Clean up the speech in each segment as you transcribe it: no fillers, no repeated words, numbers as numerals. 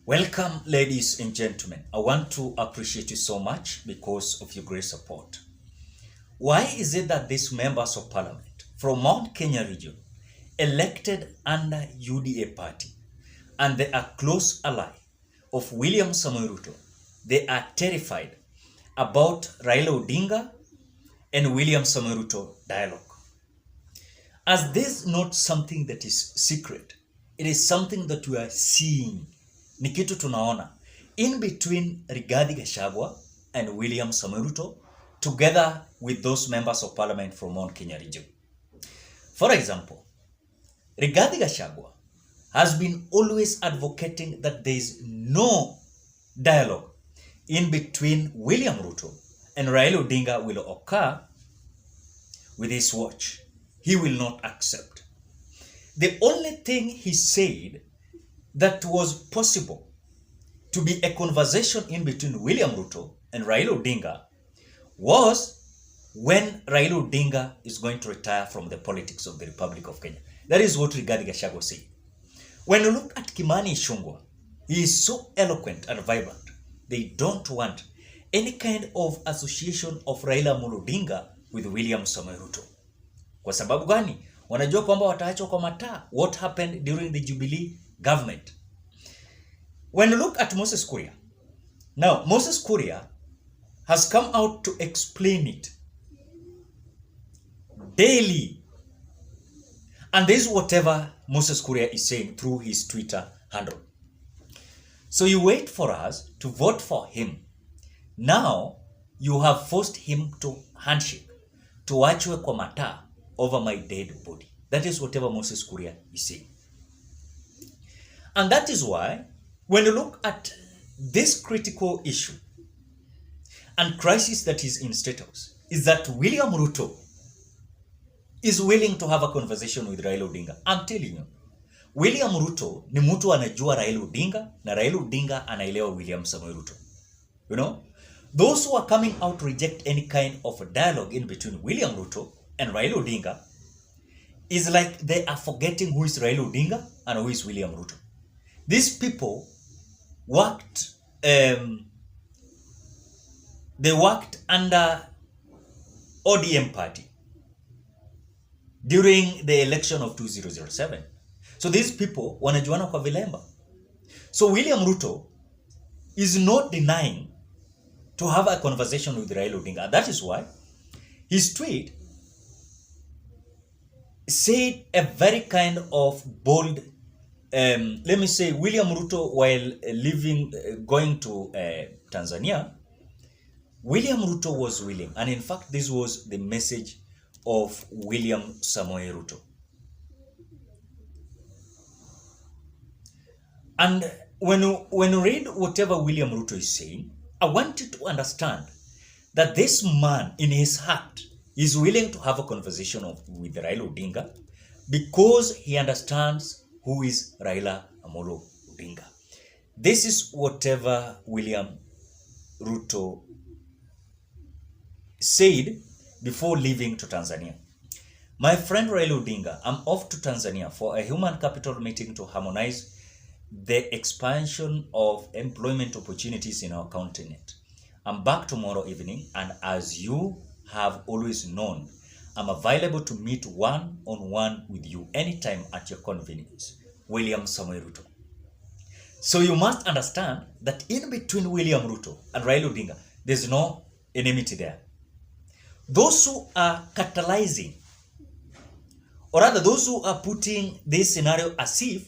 Welcome, ladies and gentlemen. I want to appreciate you so much because of your great support. Why is it that these members of parliament from Mount Kenya region, elected under UDA party, and they are close ally of William Samoei Ruto, they are terrified about Raila Odinga and William Samoei Ruto dialogue? As this is not something that is secret, it is something that we are seeing. Ni kitu tunaona in between Rigathi Gachagua and William Samoei Ruto together with those members of parliament from Mount Kenya region. For example, Rigathi Gachagua has been always advocating that there is no dialogue in between William Ruto and Raila Odinga will occur with his watch. He will not accept. The only thing he said that was possible to be a conversation in between William Ruto and Raila Odinga was when Raila Odinga is going to retire from the politics of the Republic of Kenya. That is what Rigathi Gachagua said. When you look at Kimani Ichung'wah, he is so eloquent and vibrant. They don't want any kind of association of Raila Amolo Odinga with William Samoei Ruto. Kwa sababu gani? Wanajua kwamba wataachwa kwa mataa. What happened during the Jubilee government? When you look at Moses Kuria, now Moses Kuria has come out to explain it daily, and this is whatever Moses Kuria is saying through his Twitter handle. So you wait for us to vote for him. Now you have forced him to handshake, to achwe kwa mataa over my dead body. That is whatever Moses Kuria is saying. And that is why, when you look at this critical issue and crisis that is in Statehouse, is that William Ruto is willing to have a conversation with Raila Odinga. I'm telling you, William Ruto ni mtu anajua Raila Odinga na Raila Odinga anaelewa William Samoei Ruto. You know, those who are coming out to reject any kind of a dialogue in between William Ruto and Raila Odinga is like they are forgetting who is Raila Odinga and who is William Ruto. These people worked, they worked under ODM party during the election of 2007. So these people wanajuana kwa vilemba. So William Ruto is not denying to have a conversation with Raila Odinga. That is why his tweet said a very kind of bold, let me say, William Ruto, while going to Tanzania, William Ruto was willing. And in fact, this was the message of William Samoei Ruto. And when you read whatever William Ruto is saying, I want you to understand that this man in his heart is willing to have a conversation with Raila Odinga because he understands who is Raila Amolo Odinga. This is whatever William Ruto said before leaving to Tanzania. My friend Raila Odinga, I'm off to Tanzania for a human capital meeting to harmonize the expansion of employment opportunities in our continent. I'm back tomorrow evening, and as you have always known, I'm available to meet one-on-one with you anytime at your convenience. William Samoei Ruto. So you must understand that in between William Ruto and Raila Odinga, there's no enmity there. Those who are catalyzing, or rather those who are putting this scenario as if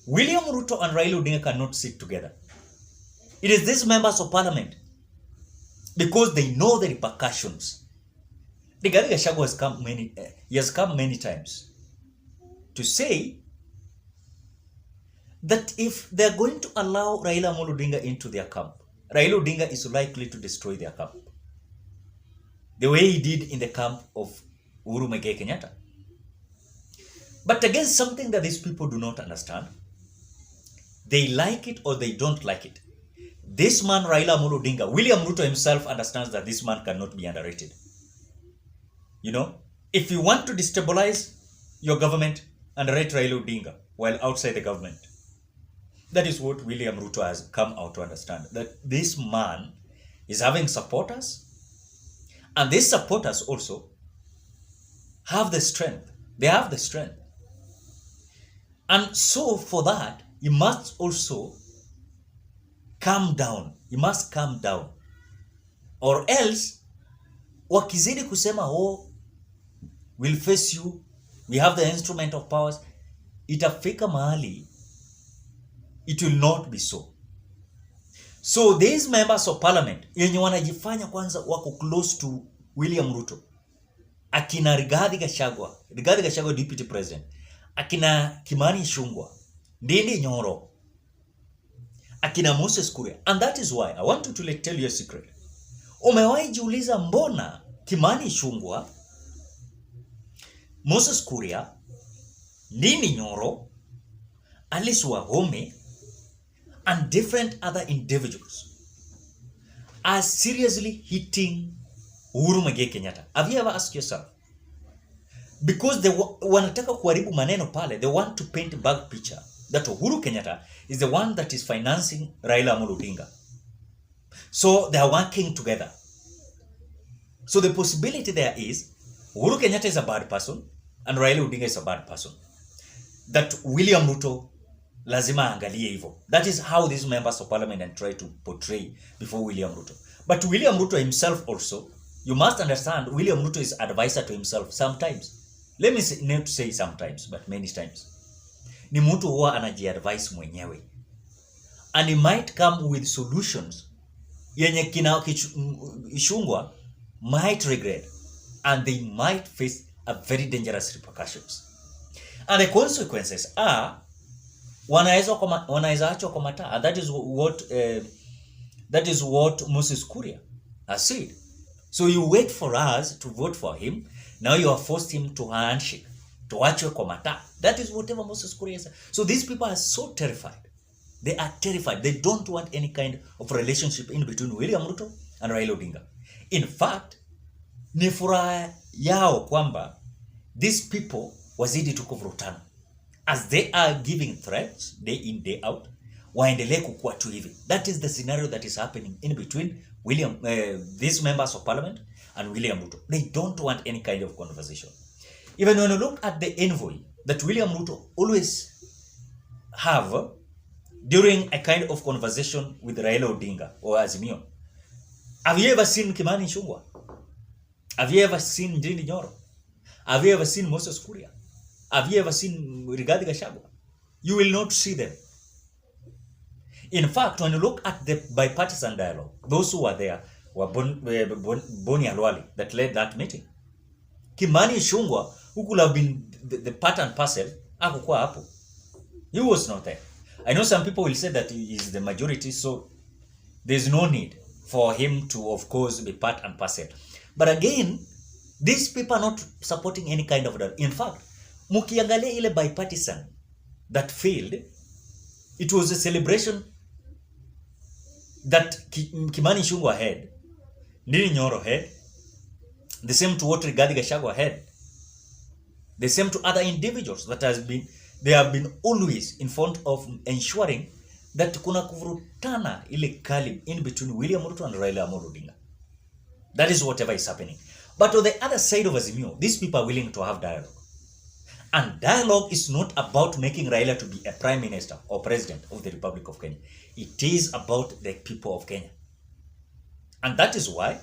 William Ruto and Raila Odinga cannot sit together, it is these members of parliament, because they know the repercussions. Rigathi Gachagua has come many times to say that if they're going to allow Raila Amolo Odinga into their camp, Raila Odinga is likely to destroy their camp, the way he did in the camp of Uhuru Muigai Kenyatta. But again, something that these people do not understand, they like it or they don't like it. This man, Raila Amolo Odinga, William Ruto himself understands that this man cannot be underrated. You know, if you want to destabilize your government, underrate Raila Odinga while outside the government. That is what William Ruto has come out to understand, that this man is having supporters, and these supporters also have the strength. They have the strength. And so for that, he must also calm down. He must calm down. Or else, wakizidi kusema, oh, we'll face you, we have the instrument of powers, itafika mahali, it will not be so. So these members of parliament, yenye wanajifanya kwanza wako close to William Ruto, akina Rigathi Gachagua deputy president, akina Kimani Ichung'wah, Ndindi Nyoro, akina Moses Kuria. And that is why I want to tell you a secret. Umewahi jiuliza mbona Kimani Ichung'wah, Moses Kuria, Ndindi Nyoro, Alice Wahome, and different other individuals are seriously hitting Uhuru Muigai Kenyatta? Have you ever asked yourself? Because they wanataka kuharibu maneno pale, they want to paint a bad picture that Uhuru Kenyatta is the one that is financing Raila Amolo Odinga. So they are working together. So the possibility there is Uhuru Kenyatta is a bad person and Raila Odinga is a bad person. That William Ruto lazima angalie hivyo. That is how these members of parliament and try to portray before William Ruto. But William Ruto himself also, you must understand, William Ruto is advisor to himself sometimes. Let me not say sometimes, but many times. Ni mtu huwa anajiadvise mwenyewe. And he might come with solutions yenye kina Ichung'wah might regret, and they might face a very dangerous repercussions. And the consequences are wanaweza achwa kwa mataa. That is what Moses Kuria has said. So you wait for us to vote for him. Now you have forced him to handshake, to achwe kwa mataa. That is whatever Moses Kuria said. So these people are so terrified. They are terrified. They don't want any kind of relationship in between William Ruto and Raila Odinga. In fact, ni furaha yao kwamba these people wazidi tu kuvurutana. As they are giving threats day in day out, waendelee kukua tu hivi. That is the scenario that is happening in between these members of parliament and William Ruto. They don't want any kind of conversation. Even when you look at the envoy that William Ruto always have during a kind of conversation with Raila Odinga or Azimio, have you ever seen Kimani Ichung'wah? Have you ever seen Ndindi Nyoro? Have you ever seen Moses Kuria? Have you ever seen Rigathi Gachagua? You will not see them. In fact, when you look at the bipartisan dialogue, those who were there were Boni Halwale that led that meeting. Kimani Ichung'wah, who could have been the part and parcel, hakukuwa hapo. He was not there. I know some people will say that he is the majority, so there's no need for him to, of course, be part and parcel. But again, these people are not supporting any kind of that. In fact, mukiangalia ile bipartisan that failed, it was a celebration that Kimani Ichung'wah had, Ndindi Nyoro had, the same to what Rigathi Gachagua had, the same to other individuals that they have been always in front of ensuring that kuna kuvurutana ile kali in between William Ruto and Raila Amolo Odinga. That is whatever is happening. But on the other side of Azimio, these people are willing to have dialogue. And dialogue is not about making Raila to be a prime minister or president of the Republic of Kenya. It is about the people of Kenya. And that is why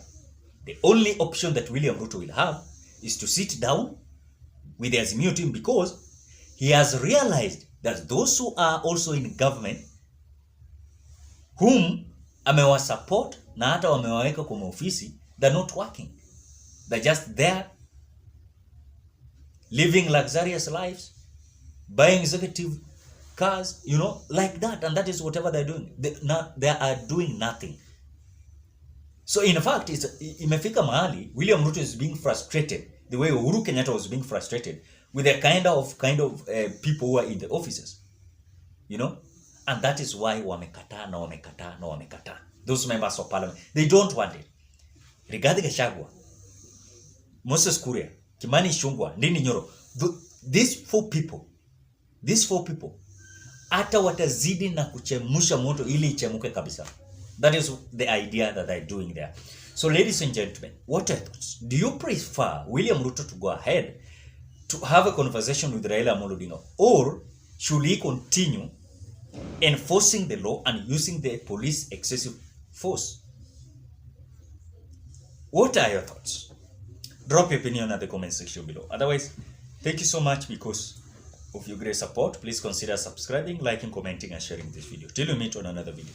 the only option that William Ruto will have is to sit down with the Azimio team, because he has realized that those who are also in government, whom amewasupport na hata wamewaweka kwa ofisi, they're not working. They're just there living luxurious lives, buying executive cars, like that. And that is whatever they're doing. They are doing nothing. So in fact, imefika mahali, William Ruto is being frustrated the way Uhuru Kenyatta was being frustrated with the kind of people who are in the offices. And that is why wamekataa. Those members of parliament, they don't want it. Rigathi Gachagua, Moses Kuria, Kimani Ichung'wah, Ndindi Nyoro, these four people hata watazidi na kuchemusha moto ili ichemuke kabisa. That is the idea that they're doing there. So ladies and gentlemen, what are your thoughts? Do you prefer William Ruto to go ahead to have a conversation with Raila Amolo Odinga, or should he continue enforcing the law and using the police excessive force? What are your thoughts? Drop your opinion at the comment section below. Otherwise, thank you so much because of your great support. Please consider subscribing, liking, commenting, and sharing this video. Till we meet on another video.